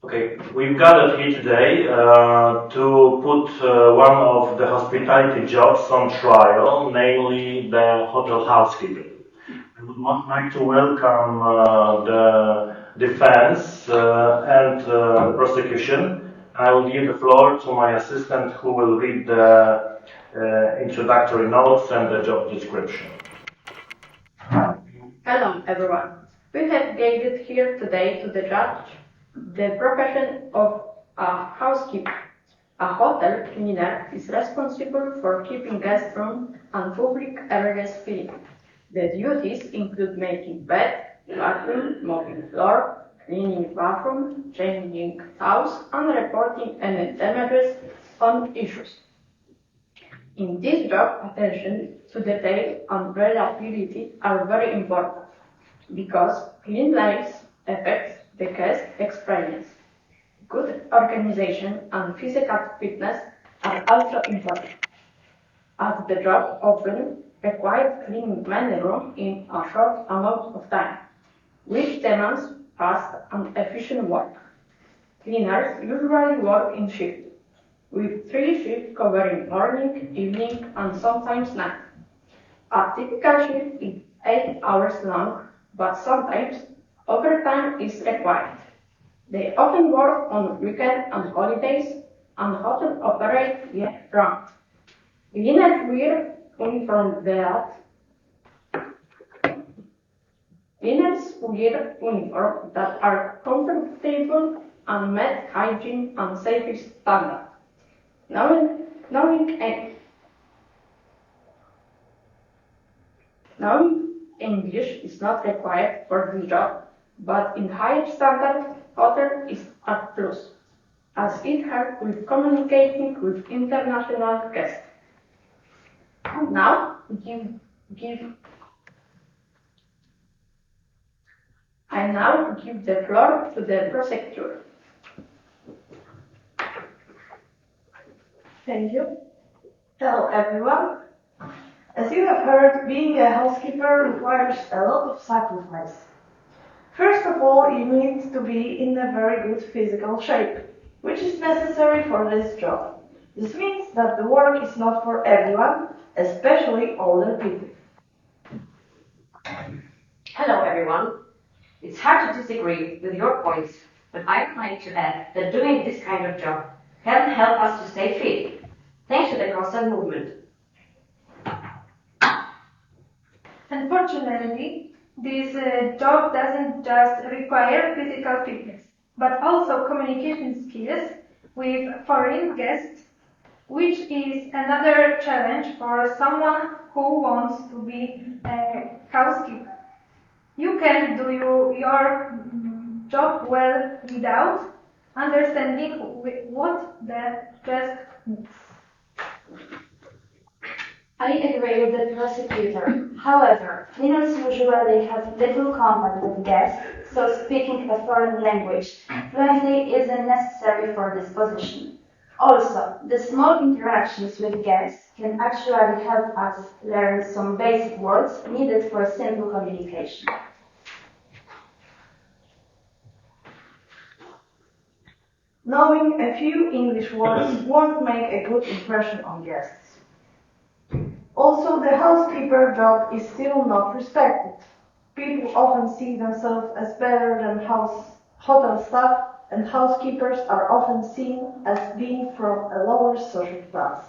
Okay, we've gathered here today to put one of the hospitality jobs on trial, namely the hotel housekeeper. I would like to welcome the defense and the prosecution. I will give the floor to my assistant who will read the introductory notes and the job description. Hello, everyone. We have gathered here today to judge the profession of a housekeeper. A hotel cleaner is responsible for keeping guest rooms and public areas clean. The duties include making bed, bathroom, mopping floor, cleaning bathroom, changing towels, and reporting any damages on issues. In this job, attention to detail and reliability are very important because cleanliness affects the guest experience. Good organization and physical fitness are also important, as the job often requires cleaning many rooms in a short amount of time, which demands fast and efficient work. Cleaners usually work in shifts, with 3 shifts covering morning, evening, and sometimes night. A typical shift is 8 hours long, but sometimes overtime is required. They often work on weekends and holidays, and often operate year-round. Cleaners wear uniforms that are comfortable and meet hygiene and safety standards. Knowing English is not required for this job, but in higher standard, hotel is a plus, as it helps with communicating with international guests. Now, I now give the floor to the prosecutor. Thank you. Hello, everyone. As you have heard, being a housekeeper requires a lot of sacrifice. First of all, you need to be in a very good physical shape, which is necessary for this job. This means that the work is not for everyone, especially older people. Hello, everyone. It's hard to disagree with your points, but I'd like to add that doing this kind of job can help us to stay fit, thanks to the constant movement. Unfortunately, this job doesn't just require physical fitness, but also communication skills with foreign guests, which is another challenge for someone who wants to be a housekeeper. You can do your job well without understanding what the guest needs. I agree with the prosecutor. However, cleaners usually have little contact with guests, so speaking a foreign language fluently isn't necessary for this position. Also, the small interactions with guests can actually help us learn some basic words needed for simple communication. Knowing a few English words won't make a good impression on guests. Also, the housekeeper job is still not respected. People often see themselves as better than hotel staff, and housekeepers are often seen as being from a lower social class.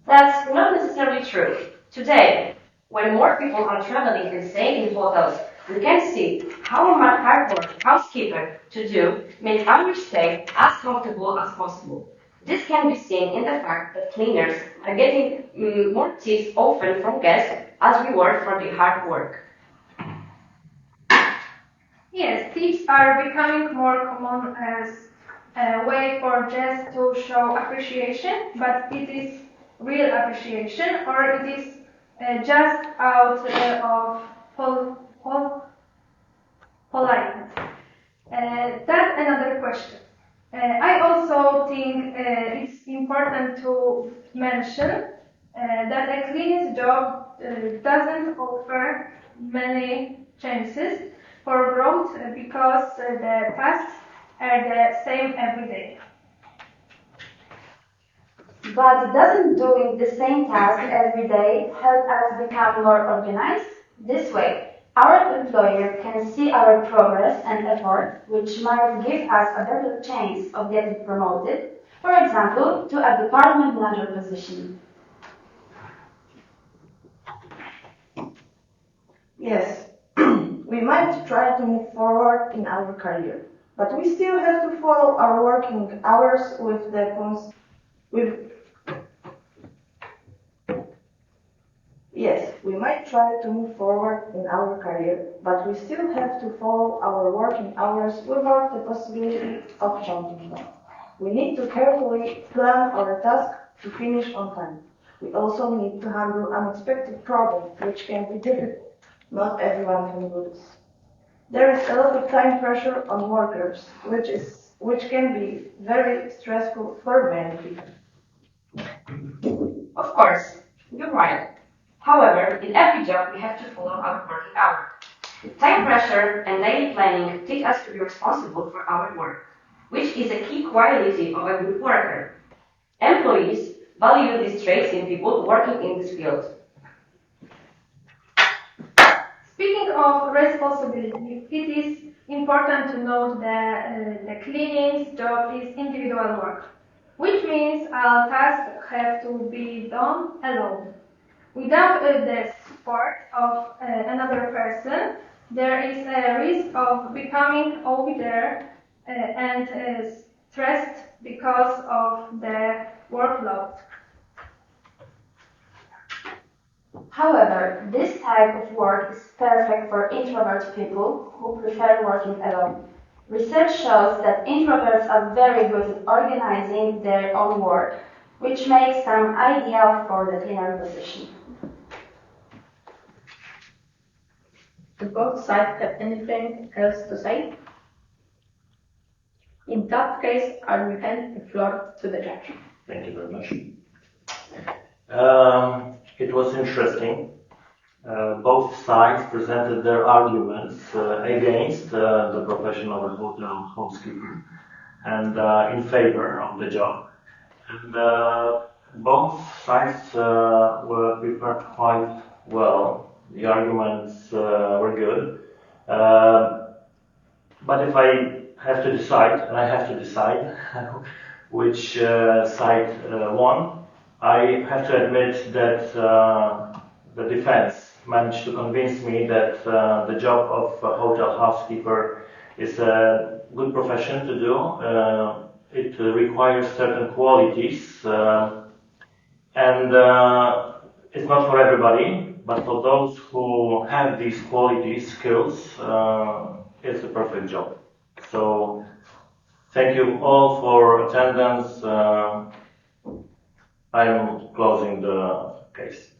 That's not necessarily true. Today, when more people are traveling and staying in hotels, we can see how much hard work housekeepers to do make our stay as comfortable as possible. This can be seen in the fact that cleaners are getting more tips often from guests as reward for their hard work. Yes, tips are becoming more common as a way for guests to show appreciation, but it is real appreciation or it is just out of politeness. That's another question. I also think it's important to mention that a cleaning job doesn't offer many chances for growth because the tasks are the same every day. But doesn't doing the same task every day help us become more organized? This way, our employer can see our progress and effort, which might give us a better chance of getting promoted, for example, to a department manager position. Yes, we might try to move forward in our career, but we still have to follow our working hours with Yes, we might try to move forward in our career, but we still have to follow our working hours without the possibility of changing them. We need to carefully plan our task to finish on time. We also need to handle unexpected problems, which can be difficult. Not everyone can do this. There is a lot of time pressure on workers, which can be very stressful for many people. Of course, you're right. However, in every job we have to follow our working hour. Time pressure and daily planning teach us to be responsible for our work, which is a key quality of a good worker. Employees value these traits in people working in this field. Speaking of responsibility, it is important to note that the cleaning job is individual work, which means all tasks have to be done alone. Without the support of another person, there is a risk of becoming over and stressed because of the workload. However, this type of work is perfect for introvert people who prefer working alone. Research shows that introverts are very good at organizing their own work, which makes them ideal for the cleaner position. Do both sides have anything else to say? In that case, I will hand the floor to the judge. Thank you very much. It was interesting. Both sides presented their arguments against the profession of a hotel housekeeper and in favor of the job. And both sides were prepared quite well. The arguments were good. But if I have to decide, and I have to decide which side won, I have to admit that the defense managed to convince me that the job of a hotel housekeeper is a good profession to do. It requires certain qualities, and it's not for everybody, but for those who have these qualities, skills, it's a perfect job. So, thank you all for attendance. I am closing the case.